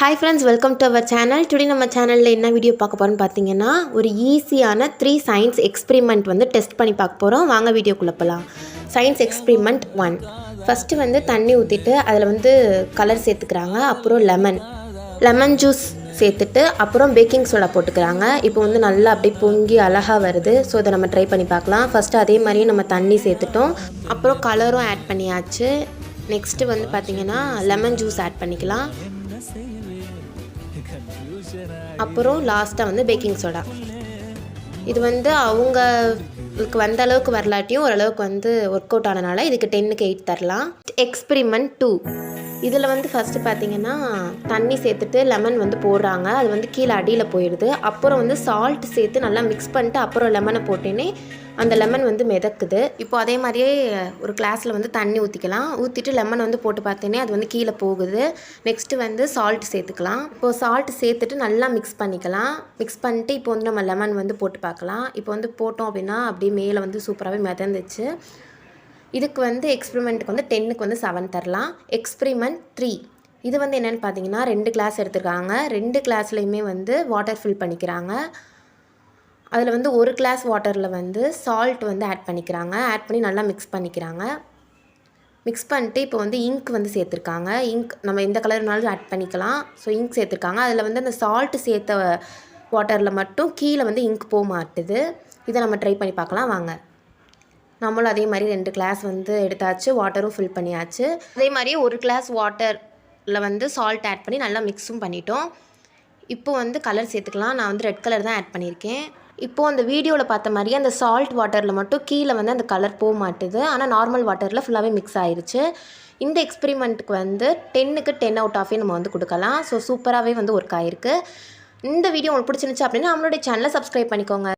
Hi friends, welcome to our channel. Today நம்ம சேனலில் என்ன வீடியோ பார்க்க போகிறோம்னு பார்த்தீங்கன்னா ஒரு ஈஸியான 3 சயின்ஸ் எக்ஸ்பெரிமெண்ட் வந்து டெஸ்ட் பண்ணி பார்க்க போகிறோம். வாங்க வீடியோக்குள்ளே போகலாம். Science experiment 1. ஃபஸ்ட்டு வந்து தண்ணி ஊற்றிட்டு அதில் வந்து கலர் சேர்த்துக்கிறாங்க. அப்புறம் லெமன் ஜூஸ் சேர்த்துட்டு அப்புறம் பேக்கிங் சோடா போட்டுக்கிறாங்க. இப்போ வந்து நல்லா அப்படியே பொங்கி அழகாக வருது. ஸோ இதை நம்ம ட்ரை பண்ணி பார்க்கலாம். ஃபஸ்ட்டு அதே மாதிரியே நம்ம தண்ணி சேர்த்துட்டோம். அப்புறம் கலரும் ஆட் பண்ணியாச்சு. நெக்ஸ்ட்டு வந்து பார்த்திங்கன்னா லெமன் ஜூஸ் ஆட் பண்ணிக்கலாம். அப்புறம் லாஸ்ட்டாக வந்து பேக்கிங் சோடா. இது வந்து அவங்களுக்கு வந்த அளவுக்கு வரலாட்டியும் ஓரளவுக்கு வந்து ஒர்க் அவுட் ஆனனால இதுக்கு 10க்கு 8 தரலாம். எக்ஸ்பெரிமெண்ட் 2. இதில் வந்து ஃபஸ்ட்டு பார்த்திங்கன்னா தண்ணி சேர்த்துட்டு லெமன் வந்து போடுறாங்க. அது வந்து கீழே அடியில் போயிடுது. அப்புறம் வந்து சால்ட் சேர்த்து நல்லா மிக்ஸ் பண்ணிட்டு அப்புறம் லெமனை போட்டேனே அந்த லெமன் வந்து மிதக்குது. இப்போ அதே மாதிரியே ஒரு கிளாஸில் வந்து தண்ணி ஊற்றிக்கலாம். ஊற்றிட்டு லெமன் வந்து போட்டு பார்த்தேனே அது வந்து கீழே போகுது. நெக்ஸ்ட்டு வந்து சால்ட் சேர்த்துக்கலாம். இப்போது சால்ட் சேர்த்துட்டு நல்லா மிக்ஸ் பண்ணிக்கலாம். மிக்ஸ் பண்ணிட்டு இப்போ வந்து நம்ம லெமன் வந்து போட்டு பார்க்கலாம். இப்போ வந்து போட்டோம் அப்படின்னா அப்படியே மேலே வந்து சூப்பராகவே மிதந்துச்சு. இதுக்கு வந்து எக்ஸ்பெரிமெண்ட்டுக்கு வந்து 10க்கு வந்து 7 தரலாம். எக்ஸ்பெரிமெண்ட் 3. இது வந்து என்னென்னு பார்த்தீங்கன்னா 2 கிளாஸ் எடுத்துருக்காங்க. 2 கிளாஸ்லையுமே வந்து வாட்டர் ஃபில் பண்ணிக்கிறாங்க. அதில் வந்து ஒரு கிளாஸ் வாட்டரில் வந்து சால்ட் வந்து ஆட் பண்ணிக்கிறாங்க. ஆட் பண்ணி நல்லா மிக்ஸ் பண்ணிக்கிறாங்க. மிக்ஸ் பண்ணிட்டு இப்போ வந்து இங்க் வந்து சேர்த்துருக்காங்க. இங்க் நம்ம எந்த கலர்னாலும் ஆட் பண்ணிக்கலாம். ஸோ இங்க் சேர்த்துருக்காங்க. அதில் வந்து அந்த சால்ட்டு சேர்த்த வாட்டரில் மட்டும் கீழே வந்து இங்க் போக மாட்டுது. இதை நம்ம ட்ரை பண்ணி பார்க்கலாம் வாங்க. நம்மளும் அதே மாதிரி 2 கிளாஸ் வந்து எடுத்தாச்சு. வாட்டரும் ஃபில் பண்ணியாச்சு. அதே மாதிரி ஒரு கிளாஸ் வாட்டரில் வந்து சால்ட் ஆட் பண்ணி நல்லா மிக்ஸும் பண்ணிட்டோம். இப்போ வந்து கலர் சேர்த்துக்கலாம். நான் வந்து ரெட் கலர் தான் ஆட் பண்ணியிருக்கேன். இப்போது அந்த வீடியோவில் பார்த்த மாதிரியே அந்த சால்ட் வாட்டரில் மட்டும் கீழே வந்து அந்த கலர் போக மாட்டுது. ஆனால் நார்மல் வாட்டரில் ஃபுல்லாகவே மிக்ஸ் ஆயிடுச்சு. இந்த எக்ஸ்பெரிமெண்ட்டுக்கு வந்து 10க்கு 10 அவுட் ஆஃபே நம்ம வந்து கொடுக்கலாம். ஸோ சூப்பராகவே வந்து ஒர்க் ஆகிருக்கு. இந்த வீடியோ உங்களுக்கு பிடிச்சிருந்துச்சு அப்படின்னா நம்மளுடைய சேனலை சப்ஸ்கிரைப் பண்ணிக்கோங்க.